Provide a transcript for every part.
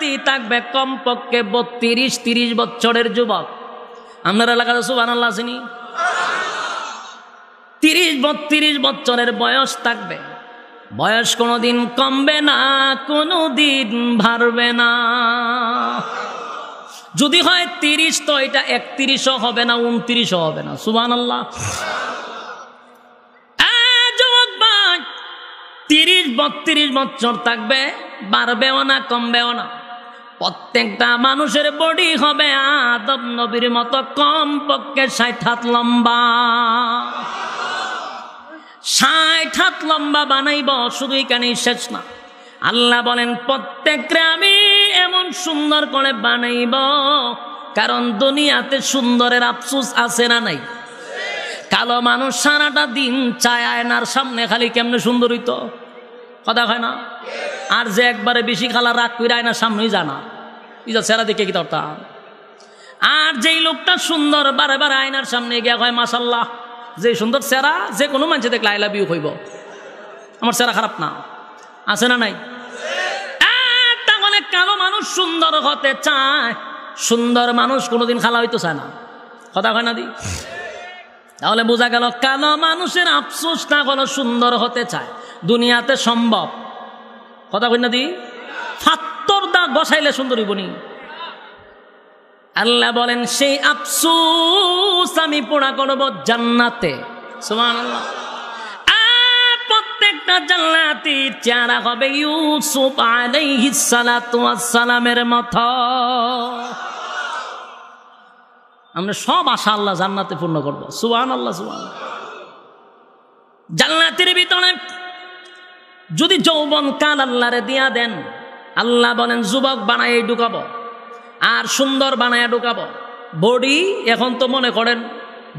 জান্নাতি থাকবে কমপক্ষে 32-30 বছরের যুবক। আপনার এলাকাতে সুবহানাল্লাহ আসেনি? 30-32 বছরের বয়স থাকবে। বয়স কোনোদিন কমবে না, কোনোদিন বাড়বে না। যদি হয় 30 তো এটা 31ও হবে না, 29ও হবে না। সুবহানাল্লাহ। যুবক ভাই 30-32 বছর থাকবে, বাড়বেও না, কমবেও না। প্রত্যেকটা মানুষের বডি হবে আদম নবীর মতো কমপক্ষে 60 হাত লম্বা। 60 হাত লম্বা বানাইব। শুধু এখানেই শেষ না, আল্লাহ বলেন প্রত্যেককে আমি এমন সুন্দর করে বানাইব, কারণ দুনিয়াতে সুন্দরের আফসোস আছে না নাই? কালো মানুষ সারাটা দিন চায় আয়নার সামনে খালি কেমনে সুন্দর হইতো, কথা হয় না? আর যে একবারে বেশি খালা রাগ করে আয়নার সামনেই জানা ইজা চেহারা দেখে কি দরকার। আর যেই লোকটা সুন্দর বারে বারে আয়নার সামনে গিয়া হয় মাশাল্লাহ, যে সুন্দর চেহারা যে কোনো মানুষ দেখলে আই লাভ ইউ হইব, আমার চেহারা খারাপ না, আছে না নাই? তাহলে কালো মানুষ সুন্দর হতে চায়, সুন্দর মানুষ কোনোদিন খালা হইতে চায় না, কথা হয় না দি? তাহলে বোঝা গেল কালো মানুষের আফসোসটা হলো সুন্দর হতে চায়। দুনিয়াতে সম্ভব, কথা কই না দি? ফাত্তর দা বসাইলে সুন্দর হইবনি। আল্লাহ বলেন সেই আফসোস আমি পুরা করব জান্নাতে। সুবহানাল্লাহ। প্রত্যেকটা জান্নাতি চেহারা হবে ইউসুফ আলাইহিস সালাতু ওয়াস সালামের মতো। আমরা সব আশা আল্লাহ জান্নাতে পূর্ণ করব। সুবহানাল্লাহ, সুবহানাল্লাহ। জান্নাতের ভিতরে যদি যৌবন কাল আল্লাহরে দিয়া দেন, আল্লাহ বলেন যুবক বানায় ঢুকাবো আর সুন্দর বানায় ঢুকাবো। বডি এখন তো মনে করেন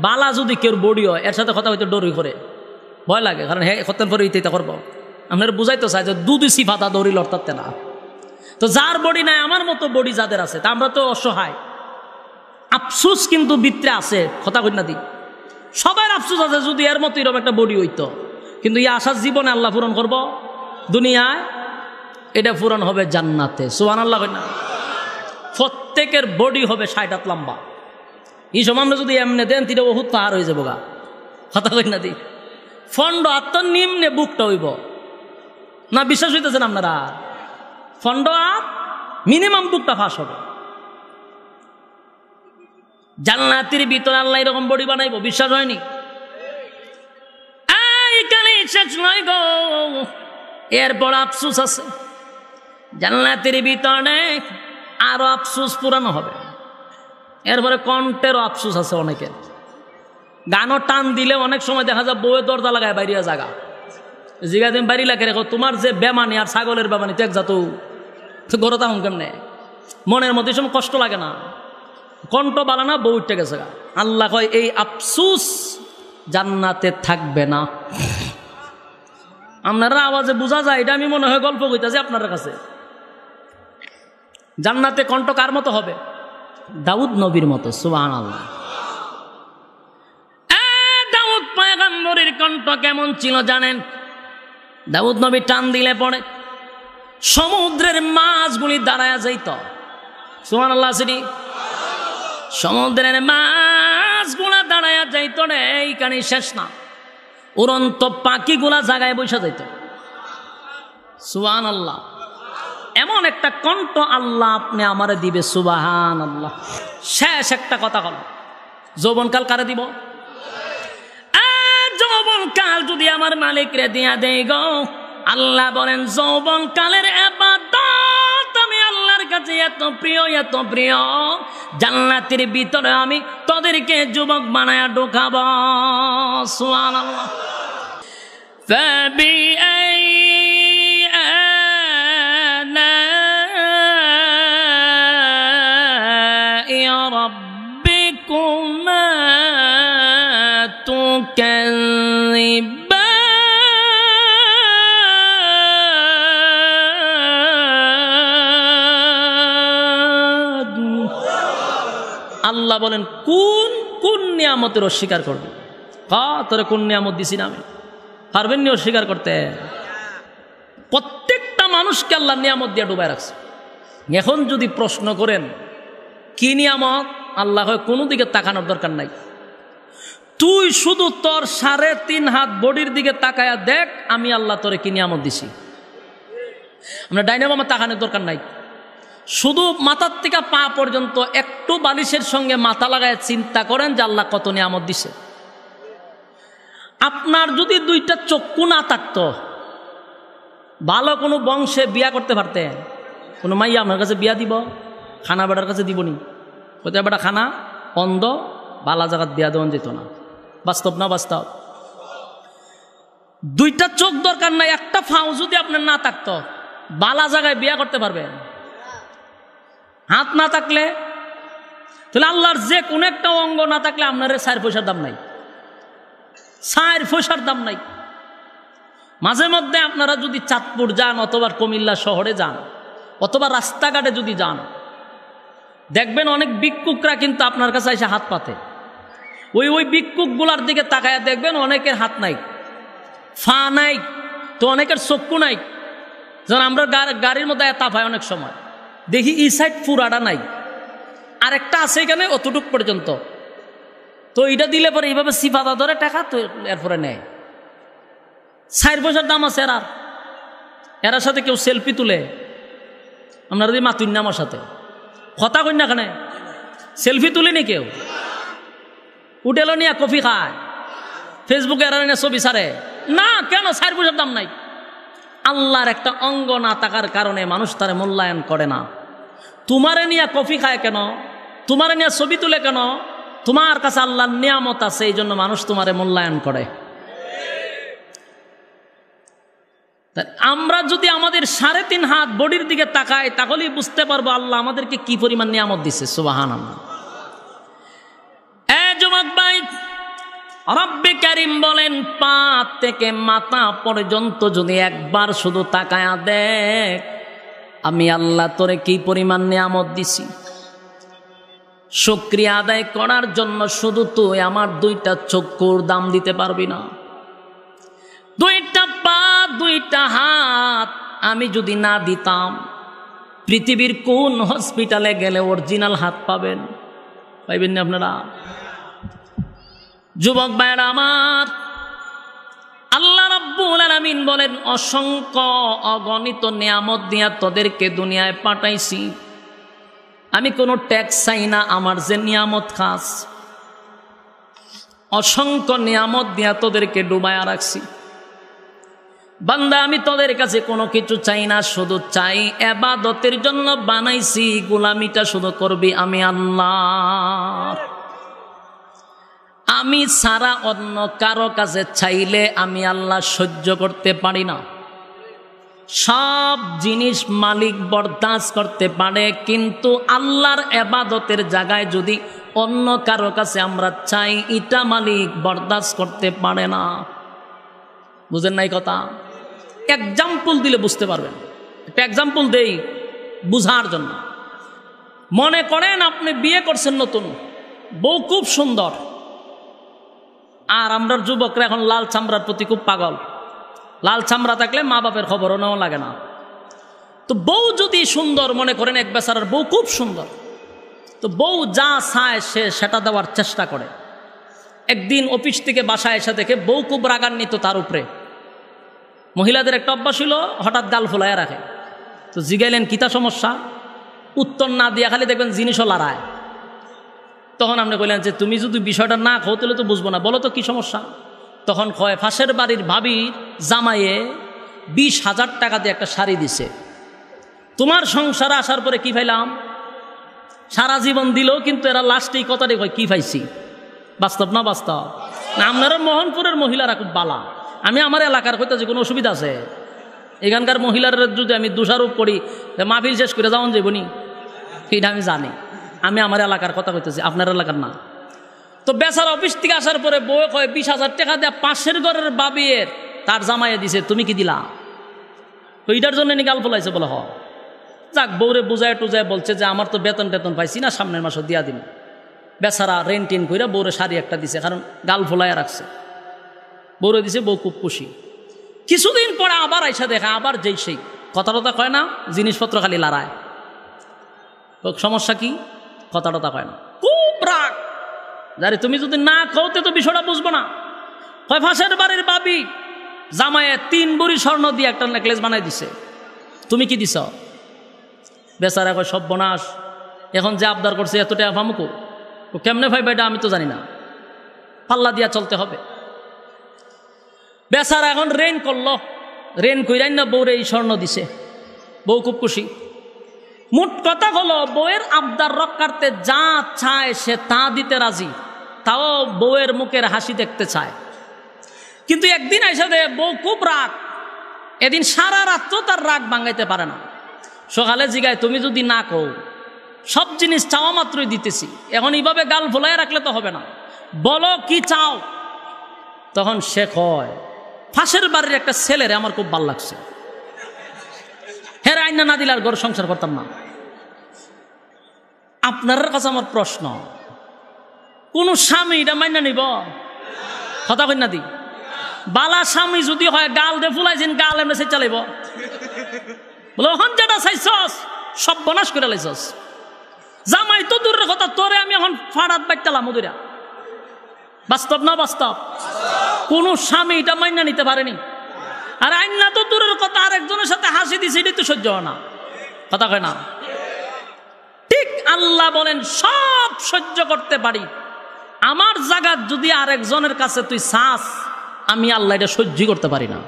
বালা যদি কেউ বডি হয় এর সাথে কথা হইতে ডরি করে, ভয় লাগে, কারণ হ্যাঁ হতেন পরে ইতে করবো। আপনার বুঝাইতে চাই যে দুধ সিফাতা দৌড়ি লড়তাতে না। তো যার বডি নাই, আমার মতো বডি যাদের আছে, তা আমরা তো অসহায়। আফসুস কিন্তু ভিতরে আছে, কথা কই না দি? সবার আফসুস আছে যদি এর মতো এরকম একটা বডি হইতো। কিন্তু এই আশার জীবনে আল্লাহ পূরণ করব দুনিয়ায়, এটা পূরণ হবে জান্নাতে। সুবহানাল্লাহ কই না? প্রত্যেকের বডি হবে 60 হাত লম্বা। এই সময় আমরা যদি এমনি দেন তিটা বহুত পাহাড় হয়ে যাবো গা, কথা কই না দি? ফন্ড আত্ম নিম্নে বুকটা হইব না, বিশ্বাস হইতেছেন আপনারা? ফন্ড আত মিনিমাম বুকটা ফাঁস হবে। জান্নাতের ভিতরে আল্লাহ এরকম বডি বানাইবো, বিশ্বাস হয়নি? এইখানে শেষ নয় গো, এরপর আফসুস আছে। জান্নাতের ভিতরে আরো আফসুস পুরানো হবে। এরপরে কণ্ঠেরও আফসুস আছে অনেকের। গানও টান দিলে অনেক সময় দেখা যায় বউয়ের দরজা লাগায় বাইরিয়া জায়গা জিগা তুমি বাড়ি লাগে রেখো, তোমার যে বেমানি আর ছাগলের বেমানি তো এক যা, তো গরতা হন কেমনে মনের মধ্যে সময় কষ্ট লাগে না? কণ্ঠ বালা না, বউ উঠে গেছে। আল্লাহ কয় এই আফসুস জান্নাতে থাকবে না। আপনারা আওয়াজে বোঝা যায়, এটা আমি মনে হয় গল্প কইতাছি আপনার কাছে। জান্নাতে কণ্ঠ কার মতো হবে? দাউদ নবীর মতো। সুবহানাল্লাহ। দাউদ পয়গম্বরের কণ্ঠ কেমন ছিল জানেন? দাউদ নবী টান দিলে পড়ে সমুদ্রের মাছগুলি দাঁড়ায়া যাইত। সুবহানাল্লাহ আসেনি? সমুদ্রের মাছগুলা দাঁড়ায়া যাইত রে। এইখানে শেষ না, উড়ন্ত পাখিগুলা জায়গায় বসে যাইত। সুবহানাল্লাহ। এমন একটা কণ্ঠ আল্লাহ আপনি আমারে দিবে। সুবহানাল্লাহ। শেষ একটা কথা হল, যৌবনকাল কারে দিব? যৌবনকাল যদি আমার মালিক রে দিয়া দেই গো, আল্লাহ বলেন যৌবনকালের ইবাদত আমি আল্লাহর কাছে এত প্রিয়, এত প্রিয়, জান্নাতের ভিতরে আমি তাদেরকে যুবক বানায়া ঢোকাবো। সুবহানাল্লাহ। ربكما تكذبان। আল্লাহ বলেন কোন কোন নিয়ামতের অস্বীকার করবে? তোরে কোন নিয়ামত দিছি না আমি? পারবেন নি অস্বীকার করতে? প্রত্যেকটা মানুষকে আল্লাহ নিয়ামত দিয়ে ডুবাই রাখছে। এখন যদি প্রশ্ন করেন কি নিয়ামত, আল্লাহ কোনো দিকে তাকানোর দরকার নাই, তুই শুধু তোর 3.5 হাত বডির দিকে তাকায়া দেখ আমি আল্লাহ তোরে কি নিয়ামত দিছি। আমরা ডাইনে বামে তাকানোর দরকার নাই, শুধু মাথার থেকে পা পর্যন্ত একটু বালিশের সঙ্গে মাথা লাগায় চিন্তা করেন যে আল্লাহ কত নিয়ামত দিছে। আপনার যদি 2টা চক্ষু না থাকতো, ভালো কোনো বংশে বিয়া করতে পারতেন, কোনো মাইয়া আপনার কাছে বিয়া দিব, খানা বেটার কাছে দিবনি, কোথায় বেটা খানা অন্ধ, বালা জায়গাত বিয়া দেওয়া যেত না। বাস্তব না বাস্তব? 2টা চোখ দরকার নাই, একটা ফাও যদি আপনার না থাকতো, বালা জায়গায় বিয়া করতে পারবেন? হাত না থাকলে, তাহলে আল্লাহর যে কোনো একটা অঙ্গ না থাকলে আপনার 4 পয়সার দাম নাই, 4 পয়সার দাম নাই। মাঝে মধ্যে আপনারা যদি চাঁদপুর যান অথবা কুমিল্লা শহরে যান অথবা রাস্তাঘাটে যদি যান, দেখবেন অনেক ভিক্ষুকরা কিন্তু আপনার কাছে এসে হাত পাতে। ওই ভিক্ষুকগুলার দিকে তাকায়া দেখবেন অনেকের হাত নাই, ফা নাই, তো অনেকের চক্ষু নাই। যেমন আমরা গাড়ির মধ্যে এতা পাই, অনেক সময় দেখি এই সাইড পুরাটা নাই, আরেকটা আছে এখানে অতটুক পর্যন্ত, তো এটা দিলে পরে এইভাবে সিফাদা ধরে টাকা তো এরপরে নেয়। 4 পয়সার দাম আছে এরার সাথে কেউ সেলফি তুলে, আপনারা যদি মাতুন না আমার সাথে কথা কই না, কেন সেলফি তুলিনি কেউ, উঠেলো নিয়ে কফি খায়, ফেসবুকে এরা নিয়ে ছবি ছাড়ে না, কেন 4 পয়সার দাম নাই। আল্লাহর একটা অঙ্গ না থাকার কারণে মানুষ তারে মূল্যায়ন করে না। তোমারে নিয়ে কফি খায় কেন, তোমারে নিয়ে ছবি তুলে কেন? তোমার কাছে আল্লাহর নিয়ামত আছে, এই জন্য মানুষ তোমারে মূল্যায়ন করে। আমরা যদি আমাদের 3.5 হাত বডির দিকে তাকাই তাহলেই বুঝতে পারবো আল্লাহ আমাদেরকে কি পরিমাণ নিয়ামত দিচ্ছে। সুবহানাল্লাহ। যুবক ভাই, রব্বে কারীম বলেন পা থেকে মাথা পর্যন্ত যদি একবার শুধু তাকায়া দেখ আমি আল্লাহ তোরে কি পরিমাণ নিয়ামত দিছি। শুকরিয়া আদায় করার জন্য শুধু তুই আমার 2টা চক্ষুর দাম দিতে পারবি না, 2টা পা 2টা হাত আমি যদি না দিতাম, পৃথিবীর কোন হসপিটালে গেলে অরিজিনাল হাত পাবেন? পাইবেন না আপনারা? যুবক ভাইরা আমার, আল্লাহ রাব্বুল আলামিন বলেন অসংখ্য অগণিত নিয়ামত দিয়া তোদেরকে দুনিয়ায় পাঠাইছি, আমি কোনো ট্যাক্স চাই না, আমার যে নিয়ামত খাস অসংখ্য নিয়ামত দিয়া তোদেরকে ডুবায়া রাখছি। বান্দা আমি তোদের কাছে কোনো কিছু চাই না, শুধু চাই ইবাদতের জন্য বানাইছি, গোলামিটা শুধু করবি আমি আল্লাহ। আমি সারা অন্য কারো কাছে চাইলে আমি আল্লাহ সহ্য করতে পারি না। সব জিনিস মালিক বরদাস্ত করতে পারে, কিন্তু আল্লাহর ইবাদতের জায়গায় যদি অন্য কারো কাছে আমরা চাই, এটা মালিক বরদাস্ত করতে পারে না। বুঝেন নাই কথা? এক্সাম্পল দিলে বুঝতে পারবেন। একটা এক্সাম্পল দেই বুঝার জন্য। মনে করেন আপনি বিয়ে করছেন নতুন, বউ খুব সুন্দর, আর আমরার যুবকরা এখন লাল চামড়ার প্রতি খুব পাগল। লাল চামড়া থাকলে মা বাপের খবরও নেওয়া লাগে না। তো বউ যদি সুন্দর, মনে করেন এক বেচারার বউ খুব সুন্দর, তো বউ যা চায় সে সেটা দেওয়ার চেষ্টা করে। একদিন অফিস থেকে বাসায় এসে দেখে বউ খুব রাগান্বিত তার উপরে। মহিলাদের একটা অভ্যাস ছিল হঠাৎ গাল ফুলাইয়া রাখে। তো জিগাইলেন কিতা সমস্যা, উত্তর না দিয়া খালি দেখবেন জিনিসও লড়ায়। তখন আপনি কইলেন যে তুমি যদি বিষয়টা না খাও তাহলে তো বুঝবো না, বলো তো কি সমস্যা। তখন কয় পাশের বাড়ির ভাবির জামাইয়ে 20,000 টাকা দিয়ে একটা শাড়ি দিছে, তোমার সংসারে আসার পরে কি পাইলাম? সারা জীবন দিল, কিন্তু এরা লাস্টেই কথাটি কয় কি পাইছি। বাস্তব না বাস্তব? না আপনারা মোহনপুরের মহিলারা খুব বালা। আমি আমার এলাকার হইতে যে কোনো অসুবিধা আছে? এখানকার মহিলার যদি আমি দোষারোপ করি মাহফিল শেষ করে যাওয়ান যাবনি, এটা আমি জানি। আমি আমার এলাকার কথা কইতেছি, আপনার এলাকার না। তো বেচার অফিস থেকে আসার পরে বউ কয় 20,000 টাকা দেয়া পাশের ঘরের বাবিয়ের তার জামাইয়ে দিছে, তুমি কি দিলা? তো এটার জন্য নি গাল ফলাইছে বলে হ। যাক, বউরে বুঝায় টুজায় বলছে যে আমার তো বেতন টেতন পাইছি না, সামনের মাসে দিয়া দিন। বেচারা রেন টেন কইরা বউরে শাড়ি একটা দিছে, কারণ গাল ফোলাইয়া রাখছে। বউরে দিছে, বউ খুব খুশি। কিছুদিন পরে আবার আইসা দেখা, আবার যেই সেই কথা টথা কয় না, জিনিসপত্র খালি লড়ায়। সমস্যা কি? কথা টথা কয় না, খুব রাগ। যারে তুমি যদি না কওতে তো বিষয়টা বুঝবো না। কয় ফাঁসের বাড়ির বাবি জামাইয়ে 3 ভরি স্বর্ণ দিয়ে একটা নেকলেস বানাই দিছে, তুমি কি দিছ? বেচারা কয় সর্বনাশ, এখন যে আবদার করছে এত টাকা পামুকো, ও কেমনে ভাই এটা আমি তো জানি না, পাল্লা দিয়া চলতে হবে। বেচারা এখন রেন করলো, রেন কইরাই না বউরে এই স্বর্ণ দিছে, বউ খুব খুশি। মোট কথা হলো বউয়ের আবদার রক্ষার্থে যা চায় সে তা দিতে রাজি, তাও বউয়ের মুখের হাসি দেখতে চায়। কিন্তু একদিন আইসা দে বউ খুব রাগ, এদিন সারা রাত্র তার রাগ ভাঙাইতে পারে না। সকালে জিগায় তুমি যদি না কও, সব জিনিস চাওয়া মাত্রই দিতেছি, এখন এইভাবে গাল ভোলায় রাখলে তো হবে না, বলো কি চাও। তখন সে কয় ফাঁসের বাড়ির একটা ছেলেরে আমার খুব ভাল লাগছে, হের আইনা না দিলে আর ঘর সংসার করতাম না। আপনার কাছে আমার প্রশ্ন, কোন স্বামী এটা মাইনা নিব? কথা কই না দি, বালা স্বামী যদি হয় গাল দে ফুলাইছেন, গাল এমনি সে চালাইব, বলে ওখান যেটা চাইছস সব বনাশ করে লাইছস। জামাই তো দূরের কথা, তোরে আমি এখন ফাড়াত বাইতালাম ওদুরা। বাস্তব না বাস্তব? কোন স্বামী এটা মাইনা নিতে পারেনি। আর আইনা তো দূরের কথা, আরেকজনের সাথে হাসি দিছে, এটাই তো সহ্য হয় না। কথা কয় না? ঠিক আল্লাহ বলেন সব সহ্য করতে পারি, আমার জায়গা যদি আরেকজনের কাছে তুই চাস, আমি আল্লাহ এটা সহ্য করতে পারি না।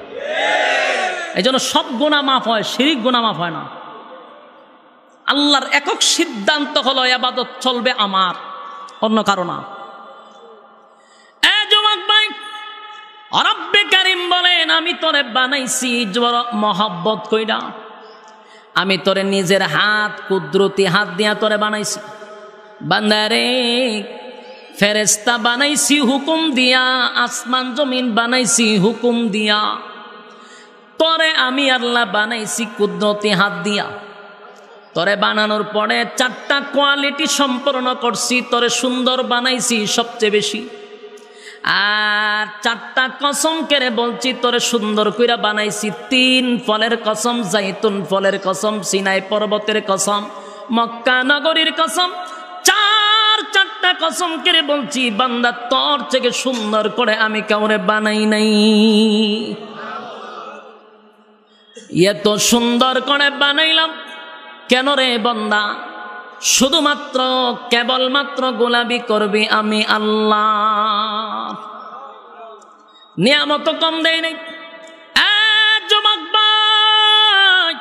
এই জন্য সব গুনাহ মাফ হয়, শিরিক গুনাহ মাফ হয় না। আল্লাহর একক সিদ্ধান্ত হলো ইবাদত চলবে আমার, অন্য কারো না। যুবক ভাই, রব্বে কারীম বলেন আমি তোরে বানাইছি মহব্বত কইরা, আমি তোরে নিজের হাত কুদরতি হাত দিয়া তোরে বানাইছি। বান্দারে ফেরেশতা বানাইছি হুকুম দিয়া, আসমান জমিন বানাইছি হুকুম দিয়া, তোরে আমি আল্লাহ বানাইছি কুদরতি হাত দিয়া। তোরে বানানোর পরে 4টা কোয়ালিটি সম্পূর্ণ করছি, তোরে সুন্দর বানাইছি সবচেয়ে বেশি। আর 4টা কসম করে বলছি তোরে সুন্দর কইরা বানাইছি। 3 ফলের কসম, জাইতুন ফলের কসম, সিনাই পর্বতের কসম, মক্কা নগরীর কসম। 4টা কসম করে বলছি বান্দা তোর থেকে সুন্দর করে আমি কাউরে বানাই নাই। এত সুন্দর করে বানাইলাম কেন রে বান্দা? শুধুমাত্র কেবলমাত্র গোলামি করবি আমি আল্লাহ। নিয়ামত কম দেয় নাই। যুবক ভাই,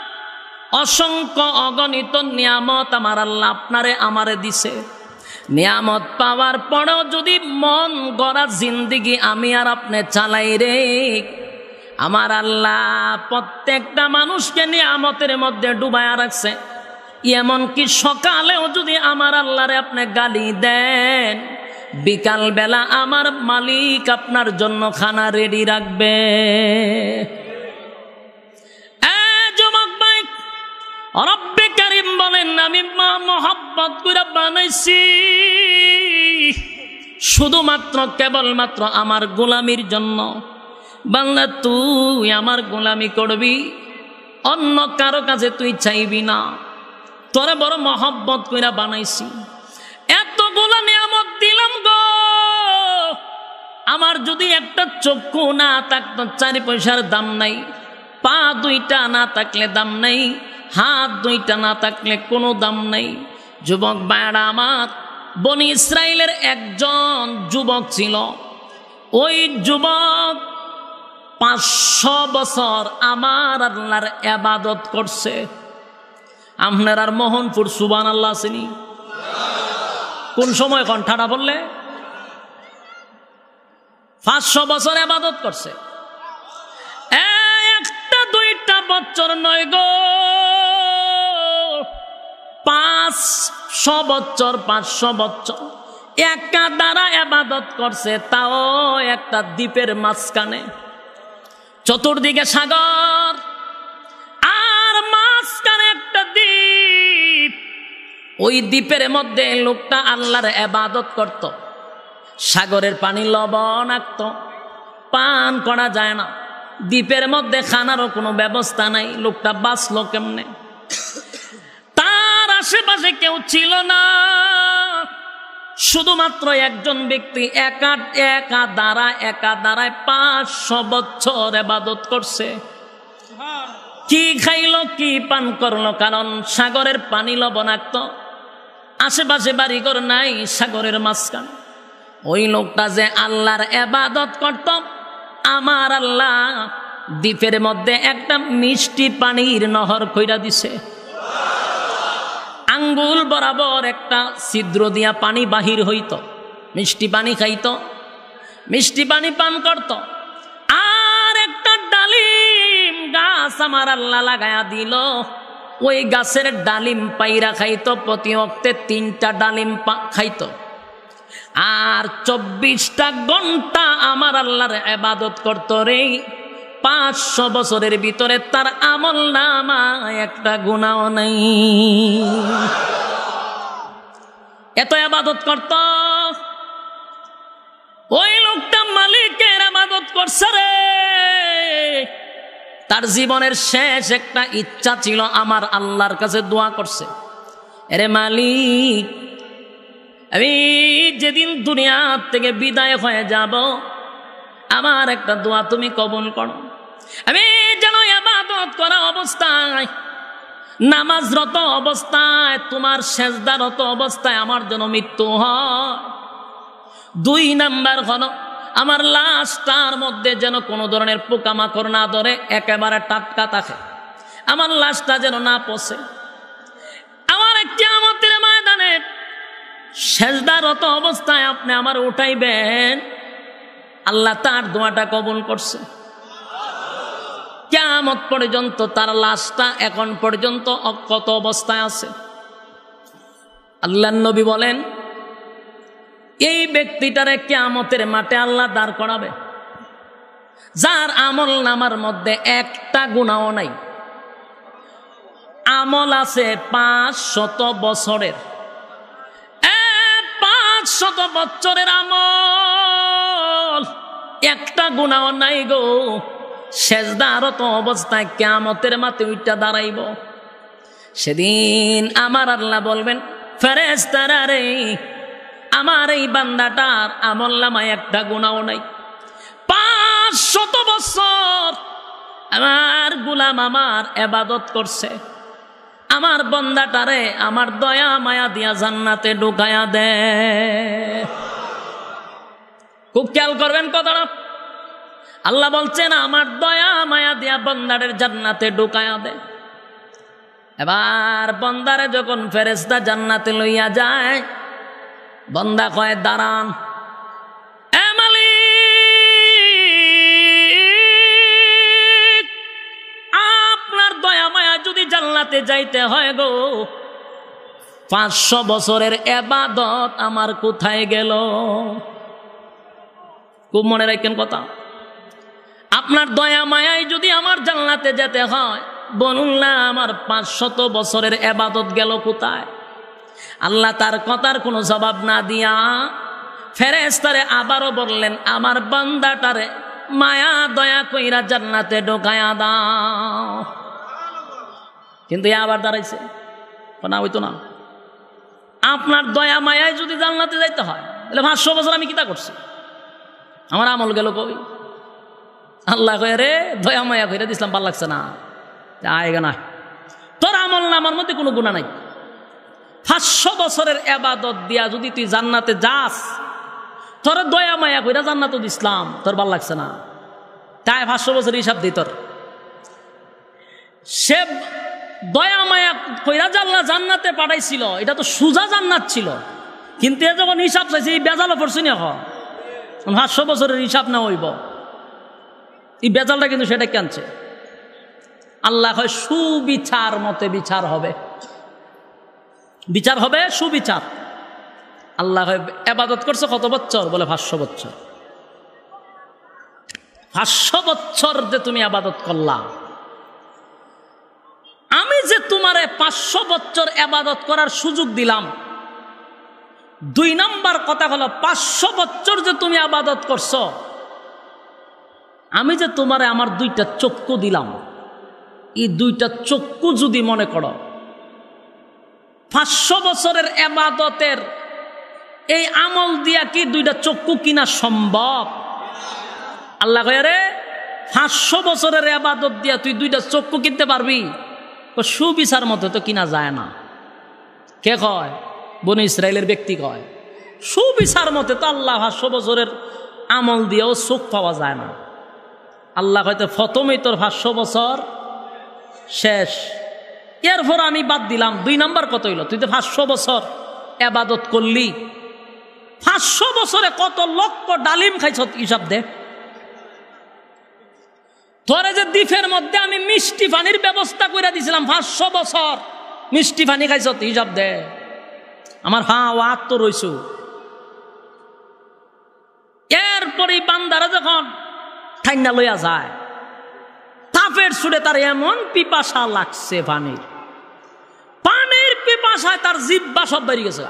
অসংখ্য অগণিত নিয়ামত আমার আল্লাহ আপনারে আমারে দিছে। নিয়ামত পাওয়ার পরেও যদি মন গড়া জিন্দিগি আমি আর আপনি চালাই রে, আমার আল্লাহ প্রত্যেকটা মানুষকে নিয়ামতের মধ্যে ডুবায়া রাখছে। এমনকি সকালেও যদি আমার আল্লাহরে আপনি গালি দেন, বিকাল বেলা আমার মালিক আপনার জন্য খানা রেডি রাখবে। যুবক ভাই, রব্বে কারীম বলেন আমি মহব্বত করে বানাইছি শুধুমাত্র কেবলমাত্র আমার গোলামির জন্য। বান্দা তুই আমার গোলামি করবি, অন্য কারো কাছে তুই চাইবি না। তোরে বড় মহব্বত কইরা বানাইছি, এতগুলো নিয়ামত দিলাম গো। আমার যদি একটা চক্ষু না থাকতো 4 পয়সার দাম নাই, পা 2টা না থাকলে দাম নাই, হাত 2টা না থাকলে কোনো দাম নাই। যুবক ভাইরা আমার, বনি ইসরাইলের একজন যুবক ছিল। ওই যুবক 500 বছর আমার আল্লাহর ইবাদত করছে। আপনার আর মোহনপুর সুবহানাল্লাহ চিনি কোন সময় কণ্ঠাটা বললে 500 বছর ইবাদত করছে। 1টা 2টা বছর নয় গো, 500 বছর 500 বছর একা দ্বারা ইবাদত করছে, তাও একটা দ্বীপের মাঝখানে। চতুর্দিকে সাগর আর মাঝখানে একটা দ্বীপ। ওই দ্বীপের মধ্যে লোকটা আল্লাহর ইবাদত করত। সাগরের পানি লবণাক্ত, পান করা যায় না। দ্বীপের মধ্যে খানারও কোনো ব্যবস্থা নাই। লোকটা বাঁচলো কেমনে? তার আশেপাশে কেউ ছিল না, শুধুমাত্র একজন ব্যক্তি একা দাঁড়ায় 500 বছর ইবাদত করছে। কি খাইলো, কি পান করলো? কারণ সাগরের পানি লবণাক্ত, আশেপাশে বাড়িঘর নাই, সাগরের মাঝখানে। ওই লোকটা যে আল্লাহর ইবাদত করত, আমার আল্লাহ দ্বীপের মধ্যে একটা মিষ্টি পানির নহর কইরা দিছে। আঙ্গুল বরাবর একটা ছিদ্র দিয়া পানি বাহির হইত, মিষ্টি পানি খাইত, মিষ্টি পানি পান করত। আর একটা ডালিম গাছ আমার আল্লাহ লাগায়া দিল, ওই গাছের ডালিম পাইরা খাইত, প্রতি ওয়াক্তে 3টা ডালিম খাইত। আর 24টা ঘন্টা আমার আল্লাহর ইবাদত করত রে। 500 বছরের ভিতরে তার আমল নামায় একটা গুনাহ নাই। এত ইবাদত করত। ওই লোকটা মালিকের ইবাদত করছে রে। তার জীবনের শেষ একটা ইচ্ছা ছিল, আমার আল্লাহর কাছে দোয়া করছে, আরে মালিক, আমি যেদিন দুনিয়া থেকে বিদায় হয়ে যাব, আমার একটা দোয়া তুমি কবুল করো। আমি যেন ইবাদত করা অবস্থায়, নামাজরত অবস্থায়, তোমার সেজদারত অবস্থায় আমার যেন মৃত্যু হয়। 2 নাম্বার হলো, আমার লাশটার মধ্যে যেন কোনো ধরনের পোকামাকড় না ধরে, একেবারে টাটকা থাকে, আমার লাশটা যেন না পচে। আমার কিয়ামতের ময়দানে সেজদারত অবস্থায় আপনি আমার উঠাইবেন। আল্লাহ তার দোয়াটা কবুল করছে। কিয়ামত পর্যন্ত তার লাশটা এখন পর্যন্ত অক্ষত অবস্থায় আছে। আল্লাহর নবী বলেন, এই ব্যক্তিটারে কিয়ামতের মাঠে আল্লাহ দাঁড় করাবে, যার আমল নামার মধ্যে একটা গুনাহ নাই। আমল আছে 500 বছরের, 500 বছরের আমল, একটা গুনাহ নাই গো। সেজদারত অবস্থায় কিয়ামতের মাঠে উঠা দাঁড়াইব। সেদিন আমার আল্লাহ বলবেন, ফেরেশতারা রে, আমার এই বান্দাটার আমল নামায় একটা গুনাহ নাই। 500 বছর আমার গোলাম আমার ইবাদত করছে, আমার বান্দাটারে আমার দয়া মায়া দিয়া জান্নাতে ঢুকায়া দে। খুব খেয়াল করবেন কথাটা। আল্লাহ বলছেন, আমার দয়া মায়া দিয়া বান্দাদের জান্নাতে ঢুকায়া দে। এবার বান্দারে যখন ফেরেশতা জান্নাতে লইয়া যায়, বান্দা কয়, দাঁড়ান, এ মালিক, আপনার দয়া মায়া যদি জান্নাতে যাইতে হয় গো, 500 বছরের ইবাদত আমার কোথায় গেল? খুব মনে রাখেন কথা। আপনার দয়া মায়ায় যদি আমার জান্নাতে যেতে হয়, বলুন না আমার 500 বছরের ইবাদত গেল কোথায়? আল্লাহ তার কথার কোনো জবাব না দিয়া ফেরেশতারে আবারও বললেন, আমার বান্দাটারে মায়া দয়া কইরা জান্নাতে ঢোকায়া দাও। কিন্তু আবার দাঁড়াইছে না, হইতো না। আপনার দয়া মায়ায় যদি জান্নাতে যাইতে হয়, তাহলে 500 বছর আমি কিতা করছি? আমার আমল গেল কই? আল্লাহ কয়ে, রে দয়া মায়া কইরা দিছিলাম, ভাল লাগছে না, আয়গা না, তোর আমল না আমার মধ্যে কোনো গুনাহ নাই। 500 বছরের ইবাদত দিয়া যদি তুই জান্নাতে যাস, তোর দয়া মায়া কইরা জান্নাতে দিছিলাম, তোর ভাল লাগছে না, তাই 500 বছরের হিসাব দিই তোর। সে দয়া মায়া কইরা জান্নাতে পাঠাইছিল, এটা তো সুজা জান্নাত ছিল, কিন্তু এ যখন হিসাব চাইছে, এই বেজালও পড়ছি না। 500 বছরের হিসাব না হইব, এই বেজালটা কিন্তু সেটা কেনছে। আল্লাহ হয় সুবিচার মতে বিচার হবে, বিচার হবে সুবিচার। আল্লাহ হয় ইবাদত করছে কত বছর? বলে 500 বছর। 500 বছর যে তুমি ইবাদত করলা, আমি যে তোমারে 500 বছর ইবাদত করার সুযোগ দিলাম। 2 নাম্বার কথা হলো, 500 বছর যে তুমি ইবাদত করছো, আমি যে তোমারে আমার 2টা চক্ষু দিলাম, এই 2টা চক্ষু যদি মনে করো 500 বছরের ইবাদতের এই আমল দিয়া কি দুইটা চক্ষু কিনা সম্ভব? আল্লাহ কয় রে 500 বছরের ইবাদত দিয়া তুই দুইটা চক্ষু কিনতে পারবি? সুবিচার মতো তো কিনা যায় না। কে কয়? বনি ইসরায়েলের ব্যক্তি কয় সুবিচার মতে তো আল্লাহ 500 বছরের আমল দিয়েও চোখ পাওয়া যায় না। আল্লাহ হয়তো প্রথমেই তোর 500 বছর শেষ, এরপর আমি বাদ দিলাম। 2 নাম্বার কত হইল? তুই তো 500 বছর ইবাদত করলি, 500 বছরে কত লক্ষ ডালিম খাইছ হিসাব দে। তোরে যে দ্বীপের মধ্যে আমি মিষ্টি পানির ব্যবস্থা করে দিয়েছিলাম, 500 বছর মিষ্টি পানি খাইছ হিসাব দে। আমার হাত তো রইছু। এরপরে বান্দারা যখন ঠান্ডা লইয়া যায়, তাপের সুরে তার এমন পিপাসা লাগছে, পানির পিপাসায় তার জিহ্বা সব বেরিয়ে গেছে।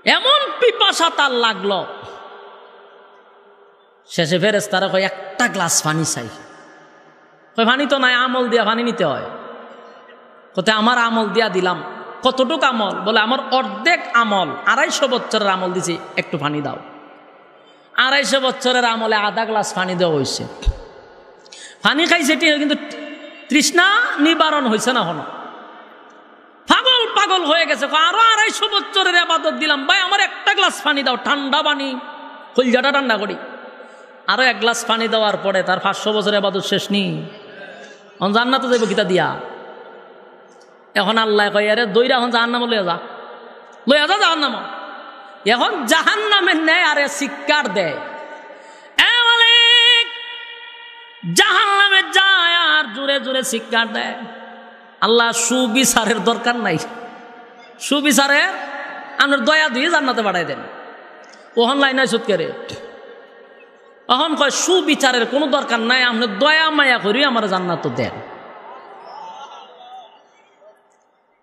এমন পিপাসা তার লাগলো, শেষে ফেরেশতারা কয় একটা গ্লাস পানি চাই। কয় পানি তো নাই, আমল দিয়া পানি নিতে হয়। কতে আমার আমল দিয়া দিলাম। কতটুকু আমল? বলে আমার অর্ধেক আমল, 250 বছরের আমল দিছি, একটু পানি দাও। 250 বছরের আমলে আধা গ্লাস পানি দেওয়া হয়েছে। পানি খাইছে কিন্তু তৃষ্ণা নিবারণ হয়েছে না। হলো পাগল পাগল হয়ে গেছে। আরো 250 বছরের ইবাদত দিলাম, ভাই আমার একটা গ্লাস পানি দাও, ঠান্ডা পানি, কলজাটা ঠান্ডা করি। আরো 1 গ্লাস পানি দেওয়ার পরে তার 500 বছরের ইবাদত শেষ নি। জান্নাতে যাইব কিতা দিয়া? এখন আল্লাহ কয় আরে দইরা এখন জাহান্নাম লইয়া যা জাহান্নাম। এখন জাহান্নামের নেয় আরে শিক্ষার দেয়, জাহান্নামে যায় আর জোরে জোরে শিক্ষার দেয়। আল্লাহ সুবিচারের দরকার নাই, সুবিচারের আপনার দয়া দিয়ে জান্নাতে বাড়াই দেন। ওহন লাইন নাই সুৎকেরে, এখন কয় সুবিচারের কোনো দরকার নাই, আপনার দয়া মায়া করি আমার জান্নাত দেন।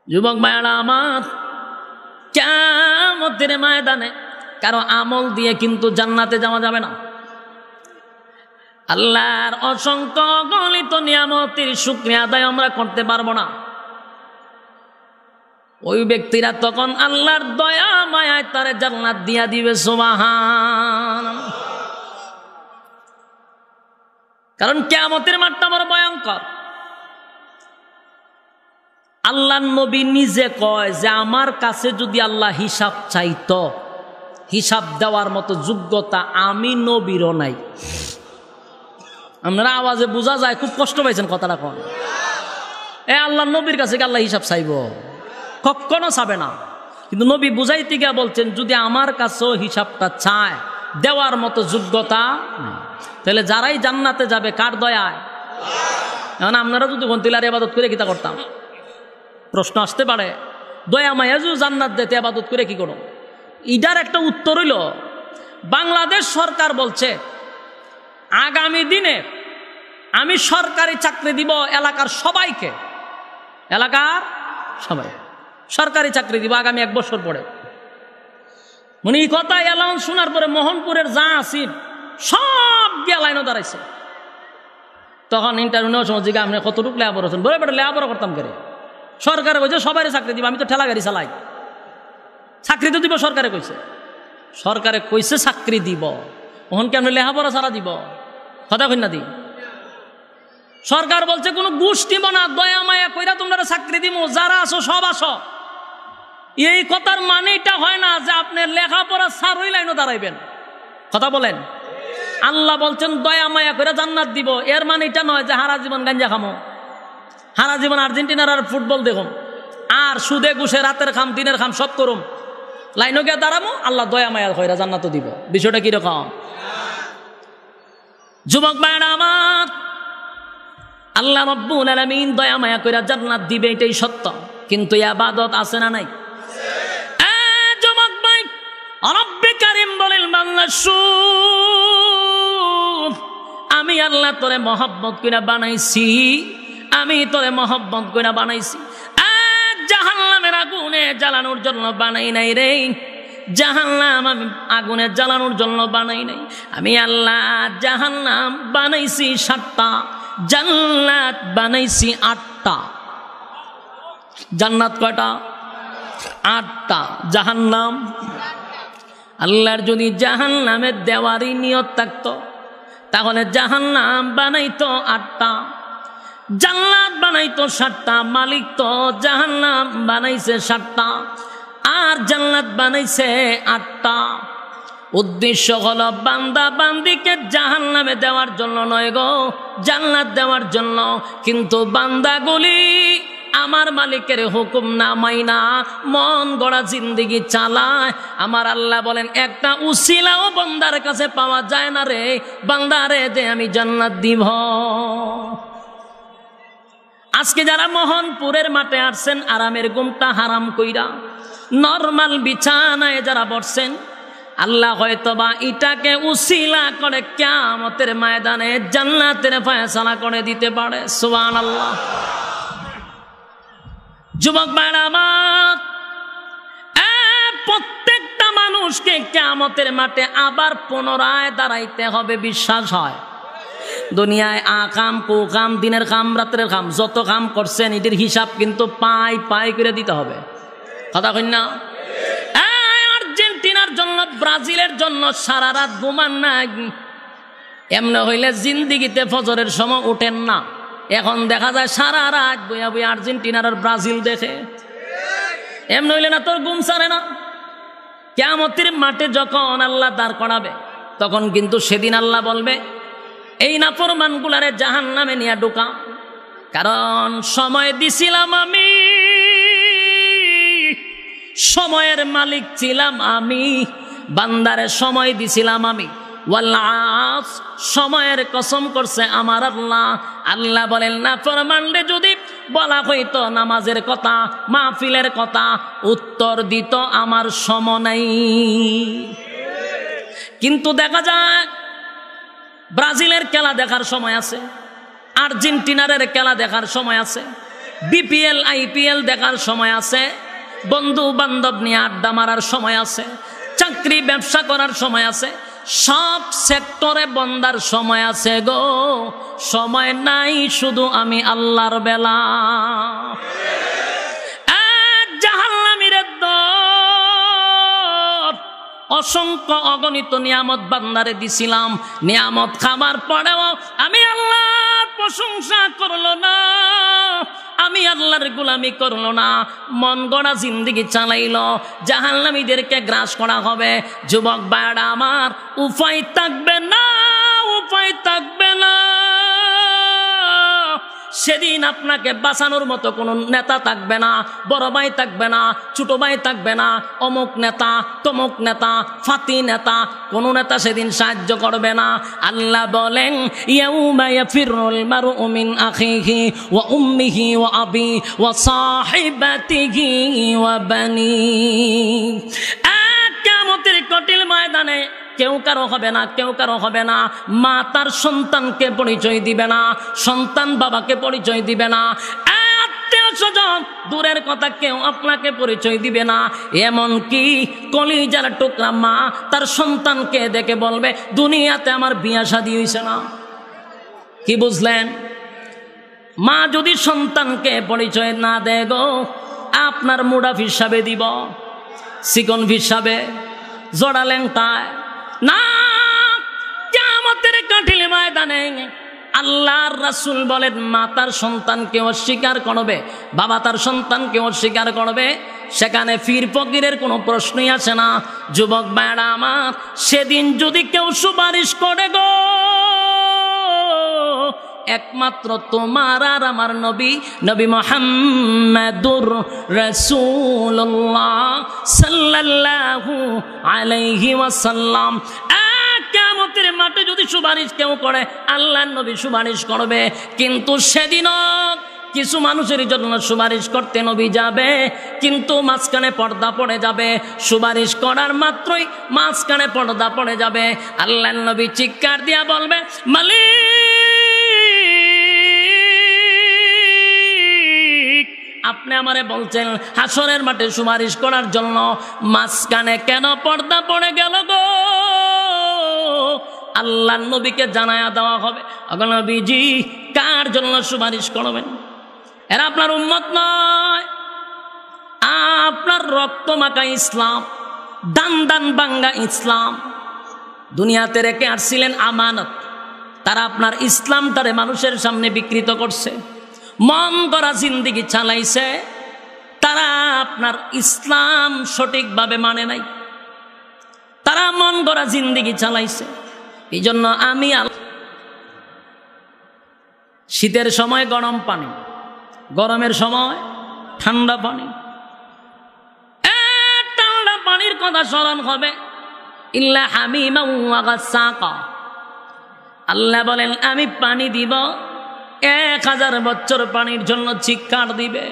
যুবক ভাইয়ারা আমার, কিয়ামতের ময়দানে কারো আমল দিয়ে কিন্তু জান্নাতে যাওয়া যাবে না। আল্লাহর অসংখ্য গলিত নিয়ামতের শুকরিয়া আদায় আমরা করতে পারবো না। ওই ব্যক্তিরা তখন আল্লাহর দয়া মায়ায় তারে জান্নাত দিয়া দিবে। সুবহানাল্লাহ। কারণ কিয়ামতের মাঠটা বড় ভয়ঙ্কর। আল্লাহর নবী নিজে কয় যে আমার কাছে যদি আল্লাহ হিসাব চাইতো, হিসাব দেওয়ার মতো যোগ্যতা আমি নবীরও নাই। আপনারা আওয়াজে বোঝা যায় খুব কষ্ট পাইছেন কথাটা। কোন আল্লাহর নবীর কাছে কি আল্লাহ হিসাব চাইব? কখনো চাবে না। কিন্তু নবী বুঝাইতে গিয়া বলছেন যদি আমার কাছেও হিসাবটা চায়, দেওয়ার মতো যোগ্যতা নেই। তাহলে যারাই জান্নাতে যাবে কার দয়ায়? এখন আপনারা যদি গন্তিলার ইবাদত করে কিতা করতাম? প্রশ্ন আসতে পারে, দয়া মায়া যদি জান্নাত দিতে ইবাদত করে কি করো? ইটার একটা উত্তর হইল, বাংলাদেশ সরকার বলছে আগামী দিনে আমি সরকারি চাকরি দিব এলাকার সবাইকে, এলাকার সবাই সরকারি চাকরি দিব আগামী 1 বছর পরে। মানে এই কথা অ্যালাউন্স শোনার পরে মোহনপুরের যা আসিফ সব গিয়া লাইনও দাঁড়াইছে। তখন ইন্টারভিউ নেওয়ার সময় জিজ্ঞাসা আপনি কতটুকু লেয়াবর আছেন? বলে বেটা লেয়াবর করতাম করে, সরকারে কইছে সবাই চাকরি দিব, আমি তো ঠেলা গাড়ি চালাই, চাকরি তো দিব সরকারে কইছে। সরকারে কইছে চাকরি দিব, ওখান কি আপনি লেহাপড়া ছাড়া দিব? কথা কই না দি? সরকার বলছে কোনো ঘুষ দিব না, দয়া মায়া কইরা তোমরা চাকরি দিব, যারা আসো সব আসো। এই কথার মানেটা হয় না যে আপনি লেখাপড়া ছাড়াই লাইনও দাঁড়াইবেন। কথা বলেন। আল্লাহ বলছেন দয়া মায়া করে জান্নাত দিব, এর মানে এটা নয় যে হারা জীবন গাঞ্জা খামো, হারা জীবন আর্জেন্টিনার আর ফুটবল দেখুন, আর সুদে ঘুষে রাতের খাম দিনের খাম সব করুম, লাইনও গিয়ে দাঁড়াবো, আল্লাহ দয়া মায়া কইরা জান্নাতও দিব। বিষয়টা কিরকম? যুবক ভাইরা আমার, আল্লাহ রাব্বুল আলামিন দয়া মায়া কইরা জান্নাত দিবে, এটাই সত্য। কিন্তু ইবাদত আছে না নাই? যুবক ভাই, রব্বে কারীম বলেন বান্দা শুন, আমি আল্লাহ তোরে মহব্বত কইরা বানাইছি, আমি তোরে মহব্বত কইরা বানাইছি। জাহান্নামের আগুনে জ্বালানোর জন্য বানাই নাই রে, জাহান্নাম আমি আগুনে জ্বালানোর জন্য বানাই নাই। আমি আল্লাহ জাহান্নাম বানাইছি 7টা, জান্নাত বানাইছি 8টা। জান্নাত কয়টা? 8টা। জাহান্নাম, আল্লাহর যদি জাহান্নামের দেওয়ারই নিয়ত থাকতো তাহলে জাহান্নাম বানাইতো 8টা, জান্নাত বানাইতো 7টা। মালিক তো জাহান্নাম বানাইছে 7টা আর জান্নাত বানাইছে 8টা। উদ্দেশ্য হলো বান্দা বান্দিকে জাহান্নামে দেওয়ার জন্য নয় গো, জান্নাত দেওয়ার জন্য। কিন্তু বান্দাগুলি আমার মালিকের হুকুম না মাইনা মন গড়া জিন্দেগি চালায়। আমার আল্লাহ বলেন একটা উসিলাও বান্দার কাছে পাওয়া যায় না রে, বান্দারে দে আমি জান্নাত দিব। আজকে যারা মোহনপুরের মাঠে আসছেন আরামের ঘুমটা হারাম কইরা নরমাল বিছানায় যারা বসছেন, আল্লাহ হয়তোবা এটাকে উসিলা করে কিয়ামতের ময়দানে জান্নাতের ফয়সালা করে দিতে পারে। সুবহানাল্লাহ। যুবক ভাইরা আমার, প্রত্যেকটা মানুষকে কিয়ামতের মাঠে আবার পুনরায় দাঁড়াইতে হবে, বিশ্বাস হয়। দুনিয়ায় আকাম কুকাম, দিনের কাম রাত্রের কাম, যত কাম করছেন এটির হিসাব কিন্তু পাই পাই করে দিতে হবে। কথা কই না? আর্জেন্টিনার জন্য, ব্রাজিলের জন্য সারা রাত ঘুমান না, এমনি হইলে জিন্দিগিতে ফজরের সময় উঠেন না। এখন দেখা যায় সারা রাত বইয়া বইয়া আর্জেন্টিনার আর ব্রাজিল দেখে, এমনি হইলে না তোর ঘুম ছাড়ে না। কিয়ামতের মাঠে যখন আল্লাহ দাঁড় করাবে তখন কিন্তু সেদিন আল্লাহ বলবে এই নাফরমানগুলারে জাহান্নামে নিয়ে ঢোকা, কারণ সময় দিছিলাম আমি, সময়ের মালিক ছিলাম আমি, বান্দারে সময় দিছিলাম আমি। ওয়াল আস, সময়ের কসম করছে আমার আল্লাহ। আল্লাহ বলেন নাফরমানরে যদি বলা হইতো নামাজের কথা, মাহফিলের কথা, উত্তর দিত আমার সময় নাই। কিন্তু দেখা যায় ব্রাজিলের খেলা দেখার সময় আছে, আর্জেন্টিনারের খেলা দেখার সময় আছে, বিপিএল আইপিএল দেখার সময় আছে, বন্ধু বান্ধব নিয়ে আড্ডা মারার সময় আছে, চাকরি ব্যবসা করার সময় আছে, সব সেক্টরে বন্দার সময় আছে গো। সময় নাই শুধু আমি আল্লাহর বেলা। জাহান্নামীর দল, অসংখ্য অগণিত নিয়ামত বান্দারে দিছিলাম, নিয়ামত খাবার পরেও আমি আল্লাহর প্রশংসা করলো না, আমি আল্লাহর গোলামি করলো না, মন গড়া জিন্দেগি চালাইলো। জাহান্নামীদেরকে গ্রাস করা হবে। যুবক ভাইরা আমার, উপায় থাকবে না, উপায় থাকবে না। সেদিন আপনাকে বাঁচানোর মতো কোনো নেতা থাকবে না, বড় ভাই থাকবে না, ছোট ভাই থাকবে না, অমুক নেতা তমুক নেতা ফাতি নেতা, কোন নেতা সেদিন সাহায্য করবে না। আল্লাহ বলেন ইয়াউমা ইয়াফিরুল মারউ মিন আখিহি ওয়া উম্মিহি ওয়া আবি ওয়া সাহিবাতিহি ওয়া বানি। কিয়ামতের কঠিন ময়দানে কেউ কারো হবে না, কেউ কারো হবে না। মা তার সন্তানকে পরিচয় দিবে না, সন্তান বাবাকে পরিচয় দিবে না, আত্মীয় স্বজন দূরের কথা কেউ আপনাকে পরিচয় দিবে না। এমনকি কলিজার টুকরা মা তার সন্তানকে দেখে বলবে দুনিয়াতে আমার বিয়া শাদী হইছে না। কি বুঝলেন? মা যদি সন্তানকে পরিচয় না দেয় গো, আপনার মুডাফ হিসাবে দিব, চিকন হিসাবে, জোড়া ল্যাংটায় না। কিয়ামতের কঠিন ময়দানে আল্লাহর রাসূল বলেন মা তার সন্তানকে অস্বীকার করবে, বাবা তার সন্তানকে অস্বীকার করবে, সেখানে ফির ফকিরের কোনো প্রশ্নই আসে না। যুবক ভাইরা আমার, সেদিন যদি কেউ সুপারিশ করে গো, একমাত্র তোমার আর আমার নবী, নবী মুহাম্মাদুর রাসূলুল্লাহ সাল্লাল্লাহু আলাইহি ওয়াসাল্লাম। কিয়ামতের মাঠে যদি সুপারিশ কেউ করে, আল্লাহর নবী সুপারিশ করবে। কিন্তু সেদিনও কিছু মানুষের জন্য সুপারিশ করতে নবী যাবে, কিন্তু মাঝখানে পর্দা পড়ে যাবে। সুপারিশ করার মাত্রই মাঝখানে পর্দা পড়ে যাবে। আল্লাহর নবী চিৎকার দিয়া বলবে মালিক, আপনি আমারে বলছেন হাসরের মাঠে সুপারিশ করার জন্য, মাঝখানে কেন পর্দা পড়ে গেল গো? আল্লাহর নবীকে জানায়া দেওয়া হবে, নবীজি কার জন্য সুপারিশ করবেন? এরা আপনার উম্মত নয়, আপনার রক্ত মাখা ইসলাম, দান দান বাঙ্গা ইসলাম দুনিয়াতে রেখে আসছিলেন আমানত। তারা আপনার ইসলামটারে মানুষের সামনে বিকৃত করছে, মন গড়া জিন্দেগি চালাইছে। তারা আপনার ইসলাম সঠিকভাবে মানে নাই, তারা মন গড়া জিন্দেগি চালাইছে। এই জন্য আমি শীতের সময় গরম পানি, গরমের সময় ঠান্ডা পানি। ঠান্ডা পানির কথা স্মরণ হবে, ইল্লা হামিমা ওয়া গাসসাকা। আল্লাহ বলেন আমি পানি দিব, 1000 বছর পানির জন্য চিৎকার দিবে।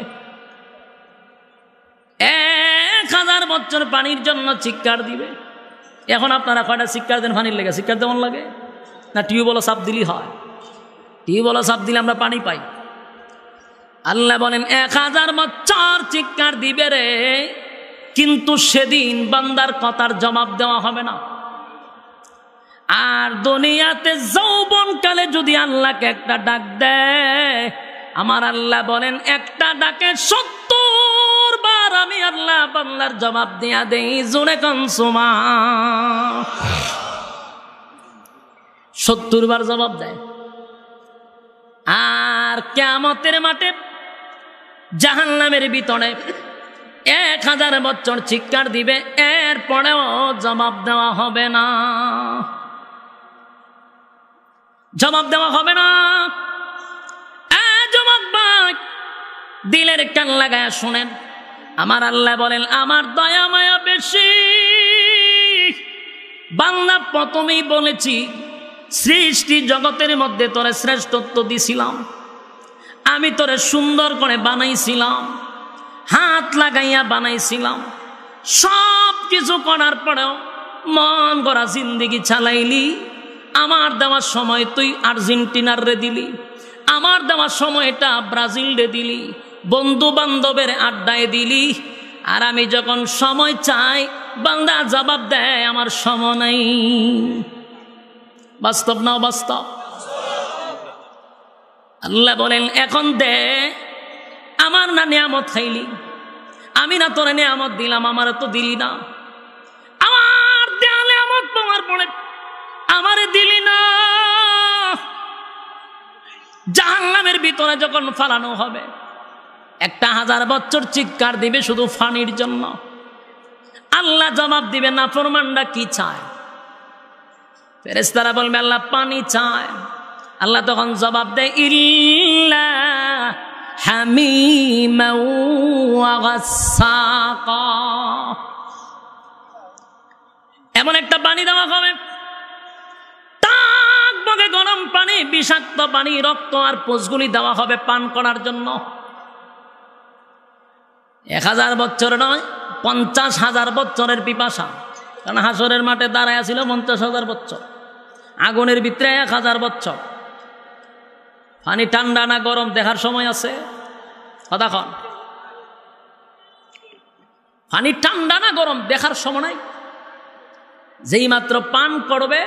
1000 বছর পানির জন্য চিৎকার দিবে। এখন আপনারা কয়টা চিৎকার দেন পানির লেগে? চিৎকার দেওয়ান লাগে না টিউবওয়েল চাপ দিলেই হয়? টিউবওয়েল চাপ দিলে আমরা পানি পাই। আল্লাহ বলেন 1000 বছর চিৎকার দিবে রে, কিন্তু সেদিন বান্দার কথার জবাব দেওয়া হবে না। আর দুনিয়াতে যৌবনকালে যদি আল্লাহকে একটা ডাক দেয়, আমার আল্লাহ বলেন একটা ডাকে 70 বার আমি আল্লাহ বান্দার জবাব দিয়া দেই। জোরে কনসুমা 70 বার জবাব দেয়। আর কিয়ামতের মাঠে জাহান্নামের ভিতরে 1000 বছর চিৎকার দিবে, এরপরেও জবাব দেওয়া হবে না, জবাব দেওয়া হবে না। জবাব ভাই দিলের কান লাগায় শুনেন, আমার আল্লাহ বলেন আমার দয়া মায়া বেশি। বাংলা প্রথমেই বলেছি সৃষ্টি জগতের মধ্যে তোরে শ্রেষ্ঠত্ব দিছিলাম, আমি তোরে সুন্দর করে বানাইছিলাম, হাত লাগাইয়া বানাইছিলাম। সব কিছু করার পরেও মন গড়া জিন্দেগি চালাইলি। আমার দেওয়ার সময় তুই আর্জেন্টিনার রে দিলি, আমার দেওয়ার সময়টা ব্রাজিল রে দিলি, বন্ধু বান্ধবের আড্ডায় দিলি। আর আমি যখন সময় চাই বান্দা জবাব দেয় আমার সময় নাই। বাস্তব না বাস্তব? আল্লাহ বলেন এখন দে, আমার না নিয়ামত খাইলি, আমি না তোরে নিয়ামত দিলাম, আমার তো দিলি না। আমার দেয়া নিয়ামত পাওয়ার পরে আমারে দিলি না। জাহান্নামের ভিতরে যখন ফালানো হবে, 1000 বছর চিৎকার দিবে শুধু পানির জন্য। আল্লাহ জবাব দিবে নাফরমানরা কি চায়? ফেরেশতারা বলবে আল্লাহ পানি চায়। আল্লাহ তখন জবাব দেয় ইল্লা হামিমা ওয়া গাসসাকা। এমন একটা পানি দেওয়া হবে, টকবকে গরম পানি, বিষাক্ত পানি, রক্ত আর পুঁজগুলি দেওয়া হবে পান করার জন্য। 1000 বছর নয়, 50,000 বছরের পিপাসা। কারণ হাসরের মাঠে দাঁড়ায় ছিল 50,000 বছর, আগুনের ভিতরে 1000 বছর। পানি ঠান্ডা না গরম দেখার সময় আছে? কতক্ষণ? পানি ঠান্ডা না গরম দেখার সময় নাই। যেই মাত্র পান করবে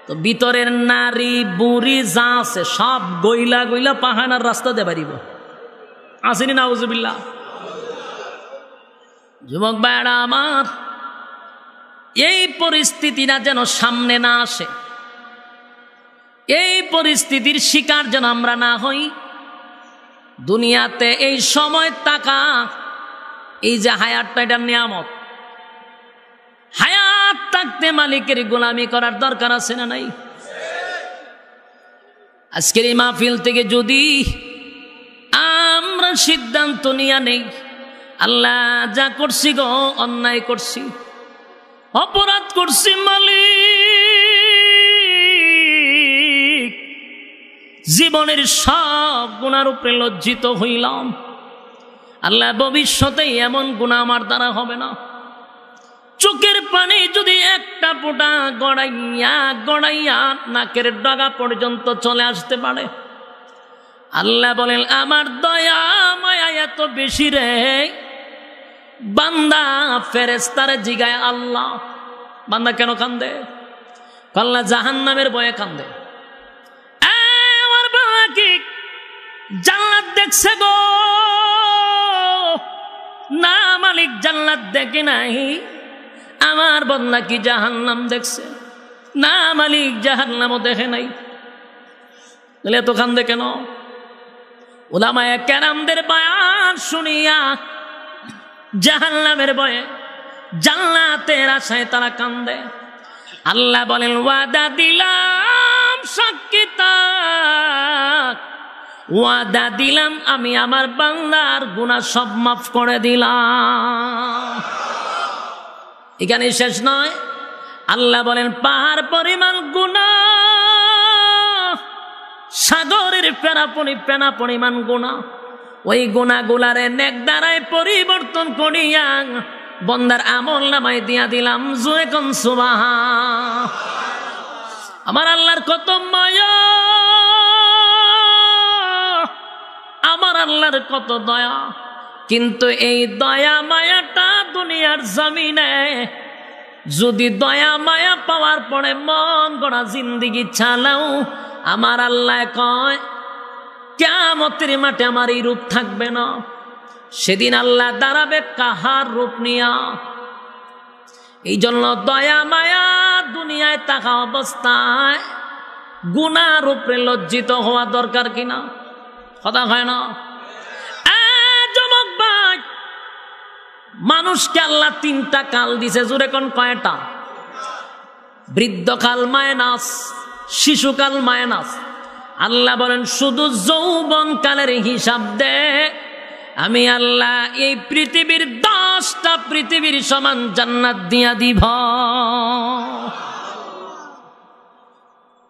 তো ভিতরের নারী বুড়ি যা আছে সব গইলা গইলা পাহানার রাস্তা দিয়ে বাড়িব। আসেনি নাউজুবিল্লাহ? যুবক ভাইরা আমার, এই পরিস্থিতিটা যেন সামনে না আসে, এই পরিস্থিতির শিকার যেন আমরা না হই। দুনিয়াতে এই সময় টাকা, এই যে হায়াতটা, এটা নিয়ামত। হায়াত থাকতে মালিকের গোলামি করার দরকার আছে না নাই? আজকের এই মাহফিল থেকে যদি আমরা সিদ্ধান্ত নিয়ে নেই আল্লাহ যা করছি গো অন্যায় করছি, অপরাধ করছি মালিক, জীবনের সব গুনার উপরে লজ্জিত হইলাম। আল্লাহ ভবিষ্যতে এমন গুনাহ আমার দ্বারা হবে না। চোখের পানি যদি একটা ফোঁটা গড়াইয়া গড়াইয়া নাকের ডগা পর্যন্ত চলে আসতে পারে, আল্লাহ বলেন আমার দয়া মায়া এত বেশি রে, বান্দা ফেরেশতারে জিগায় আল্লাহ বান্দা কেন কান্দে? আল্লাহ জাহান্নামের ভয়ে কান্দে। আমার বাবা কি জান্নাত দেখছে গো? না মালিক জান্নাত দেখে নাই, আমার বান্দা কি জাহান্নাম দেখছে? না, মালিক জাহান্নামও দেখে নাই। তাহলে এত কান্দে কেন? উলামায়ে কেরামদের বয়ান শুনিয়া জাহান্নামের ভয়ে, জান্নাতের আশায় তারা কান্দে। আল্লাহ বলেন, ওয়াদা দিলাম সাক্ষী থাক, ওয়াদা দিলাম আমি আমার বান্দার গুনাহ সব মাফ করে দিলাম। এখানে শেষ নয়, আল্লাহ বলেন পাহাড় পরিমাণ গুনাহ, সাগরের ফেনা পরিমাণ গুনাহ, ওই গুনাহগুলারে নেক দ্বারায় পরিবর্তন করিয়া বন্দার আমল নামায় দিয়া দিলাম। জোরে কোন সুবহান। আমার আল্লাহর কত মায়া, আমার আল্লাহর কত দয়া। কিন্তু এই দয়া মায়াটা দুনিয়ার জমিনে যদি দয়া মায়া পাওয়ার পরে মন গড়া জিন্দিগি চালাও, আমার আল্লাহ কয় কিয়ামতের মাঠে আমার এই রূপ থাকবে না। সেদিন আল্লাহ দাঁড়াবে কাহার রূপ নিয়া। এই জন্য দয়া মায়া দুনিয়ায় থাকা অবস্থায় গুনার উপরে লজ্জিত হওয়া দরকার কিনা? কথা হয় না? যুবক ভাই, মানুষকে আল্লাহ 3টা কাল দিছে। জোরে কোন কয়টা? বৃদ্ধকাল মাইনাস, শিশুকাল মাইনাস। আল্লাহ বলেন শুধু যৌবন কালের হিসাব দে, আমি আল্লাহ এই পৃথিবীর 10টা পৃথিবীর সমান জান্নাত দিয়া দিব।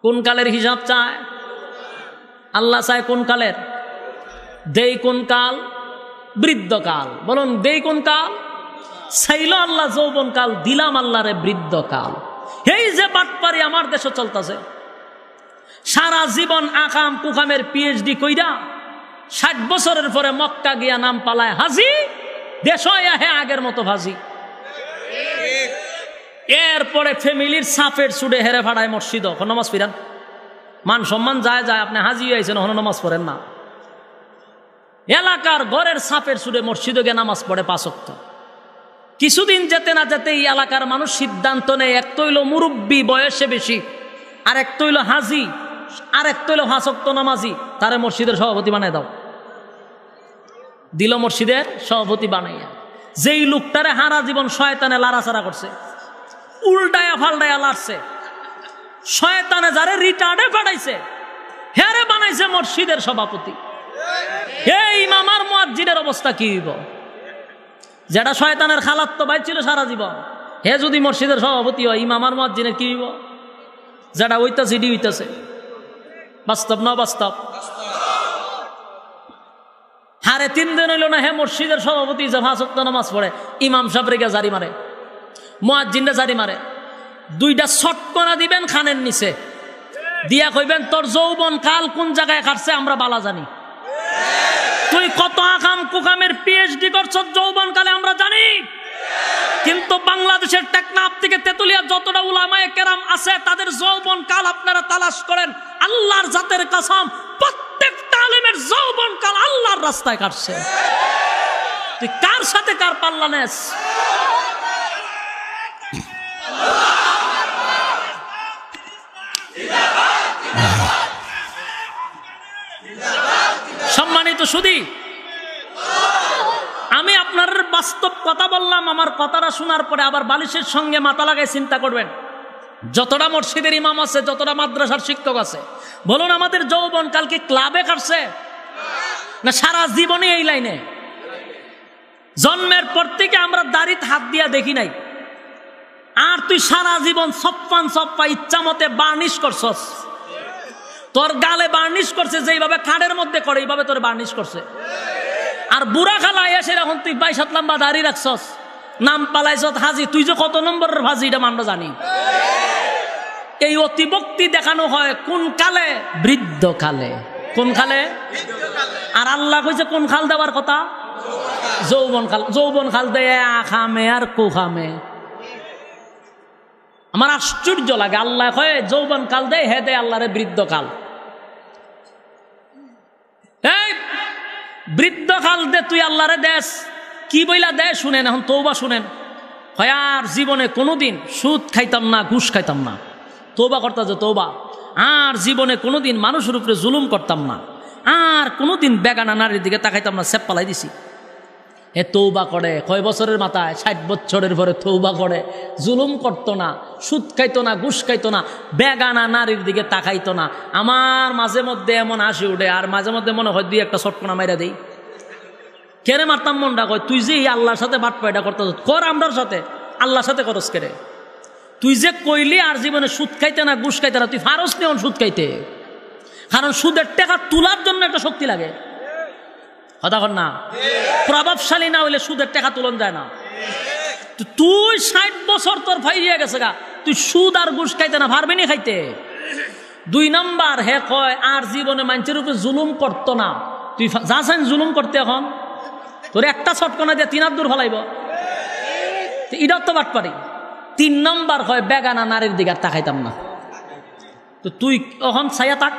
কোন কালের হিসাব চায় আল্লাহ? চায় কোন কালের? দেই কোন কাল? বৃদ্ধকাল। বলুন দেই কোন কাল? চাইল আল্লাহ যৌবন কাল, দিলাম আল্লাহরে বৃদ্ধকাল। এই যে বাটপারি আমার দেশে চলতেছে, সারা জীবন আকাম কুকামের পিএইচডি কইরা 60 বছরের পরে মক্কা গিয়া নাম পালায় হাজি, দেশ আগের মতো ভাজি। এরপরে ফ্যামিলির সাপের সুডে হেরে ফাড়ায় মসজিদ, নমাজ ফিরান। মান সম্মান যায় যায়, আপনি হাজি হয়েছেন, নমাজ পড়েন না। এলাকার ঘরের সাপের সুডে মসজিদে গিয়ে নামাজ পড়ে 5 ওয়াক্ত। কিছুদিন যেতে না যেতে এই এলাকার মানুষ সিদ্ধান্ত নেয়, এক তৈল মুরব্বী বয়সে বেশি, আর এক তৈল হাজি, আর এক তৈল 5 ওয়াক্ত নামাজি, তারে মসজিদের সভাপতি বানায় দাও। দিল মসজিদের সভাপতি বানাইয়া। যেই লোকটারে হারা জীবন শয়তানে লাড়াচাড়া করছে, উল্টায়া ফাল্টায়া লাড়ছে, শয়তানে যারে রিটার্ডে পাঠাইছে, হেরে বানাইছে মসজিদের সভাপতি। এই ইমামার মুয়াজ্জিনের অবস্থা কি হইব? যেটা শয়তানের খালাত্ত ভাই ছিল সারা জীবন, হে যদি মসজিদের সভাপতি হয়, ইমামার মুয়াজ্জিনের কি হইব? যেটা হইতাছে ডি হইতাছে। বাস্তব না বাস্তব? হারে 3 দিন হইল না, হে মসজিদের সভাপতি যে 5 ওয়াক্ত নামাজ পড়ে, ইমাম সাহেব রেগে জারি মারে, মুয়াজ্জিনরে জারি মারে। 2টা ছটকনা দিবেন খানের নিচে, দিয়া কইবেন তোর যৌবন কাল কোন জায়গায় কাটছে আমরা বালা জানি। তুই কত আকাম কুকামের পিএইচডি করছ যৌবন কালে আমরা জানি। কিন্তু বাংলাদেশের টেকনাফ থেকে তেতুলিয়া যতটা উলামায়ে কেরাম আছে, তাদের যৌবন কাল আপনারা তালাশ করেন, আল্লাহর জাতের কসম প্রত্যেকটা আলেমের যৌবন কাল আল্লাহর রাস্তায় কাটছে। তুই কার সাথে কার পাল্লা নেস? সম্মানিত সুধী, আমি আপনার বাস্তব কথা বললাম। আমার কথাটা শোনার পরে আবার বালিশের সঙ্গে মাথা লাগায় চিন্তা করবেন। যতটা মসজিদের ইমাম আছে, যতটা মাদ্রাসার শিক্ষক আছে, বলুন আমাদের যৌবন কাল কি ক্লাবে কাটছে না সারা জীবনে এই লাইনে? জন্মের পর থেকে আমরা দাড়িতে হাত দিয়া দেখি নাই, আর তুই সারা জীবন সপ্পা ইচ্ছা মতে বার্নিশ করছস। তোর গালে বার্নিশ করছে, যেইভাবে খাড়ের মধ্যে করে এইভাবে তোর বার্নিশ করছে। আর বুড়া খালা এসে এখন তুই 22 লম্বা দাড়ি রাখছস, নাম পালাইছ হাজি। তুই যে কত নম্বরের হাজি এটা আমরা জানি। এই অতিভক্তি দেখানো হয় কোন কালে? বৃদ্ধকালে। কোন কালে? আর আল্লাহ কইছে কোন খাল দেওয়ার কথা? যৌবন কাল। যৌবন কাল দেয় আখামে আর কুখামে। আমার আশ্চর্য লাগে, আল্লাহ কয় যৌবন কাল দেয়, হে দেয় আল্লাহরে বৃদ্ধকাল। এই বৃদ্ধকাল দে তুই আল্লাহরে দেশ, কি বইলা দেয় শুনেন, এখন তৌবা শুনেন। হয় আর জীবনে কোনোদিন সুদ খাইতাম না, ঘুষ খাইতাম না, তৌবা করতাম যে তৌবা। আর জীবনে কোনোদিন মানুষের উপরে জুলুম করতাম না, আর কোনোদিন বেগানা নারীর দিকে তাকাইতাম না, সেপ পালাই দিছি। এ তৌবা করে কয় বছরের মাথায়? 60 বছরের পরে তৌবা করে। জুলুম করতো না, সুদ খাইতো না, ঘুষ খাইতো না, বেগানা নারীর দিকে তাকাইতো না। আমার মাঝে মধ্যে এমন হাসি উঠে, আর মাঝে মধ্যে মনে হয় দুই একটা চটকনা মাইরা দেই। কেরে মারতাম মনটা কয়, তুই যে আল্লাহর সাথে বাট পায়টা করতে কর, আমরার সাথে আল্লাহর সাথে করস কেরে? তুই যে কইলি আর জীবনে সুদ খাইতে না, ঘুষ খাইতে না, তুই ফারস নিয়ন সুদ খাইতে। কারণ সুদের টাকা তোলার জন্য একটা শক্তি লাগে, কথা কর না? প্রভাবশালী না হইলে সুদের টাকা তুলন যায় না। তুই 60 বছর তোর ফাইয়া গেছে গা, তুই সুদ আর ঘুষ খাইতে না, পারবি নি খাইতে। 2 নাম্বার, হে কয় আর জীবনে মানুষের উপরে জুলুম করতো না। তুই যাচ্ছেন জুলুম করতে, এখন তোর একটা ছটকনা দিয়ে 3 হাত দূর ফেলাইব, এটাও তো বাট পারি। 3 নাম্বার হয় বেগানা নারীর দিকে আর তাকাইতাম না। তো তুই এখন ছাইয়া থাক,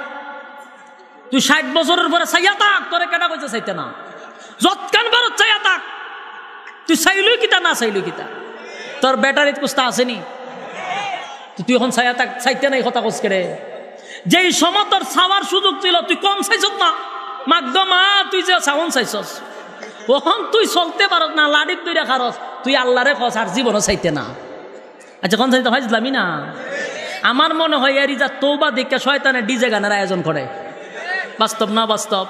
তুই 60 বছরের পরে ছাইয়া থাক, তোরে কেটা কইছে চাইতে না? যৎকান বার ছাইয়া থাক, তুই চাইলই কিতা না চাইলই কিতা, তোর ব্যাটারিত কুস্তা আসেনি, তুই এখন ছাইয়া থাক, চাইতে নাই কথা কস কেড়ে। যেই সময় তোর ছাওয়ার সুযোগ ছিল, তুই কম চাইছ না, মাকদমা তুই যে ছাওন চাইছস, ওখন তুই চলতে পারস না, লাড়ির তুই রেখারস, তুই আল্লাহরে খস আর জীবনও চাইতে না। আচ্ছা কোন চাইতে হয়েছিলামই না? আমার মনে হয় এর যা তৌবা দেখে শয়তানের ডিজে গানের আয়োজন করে। বাস্তব না বাস্তব?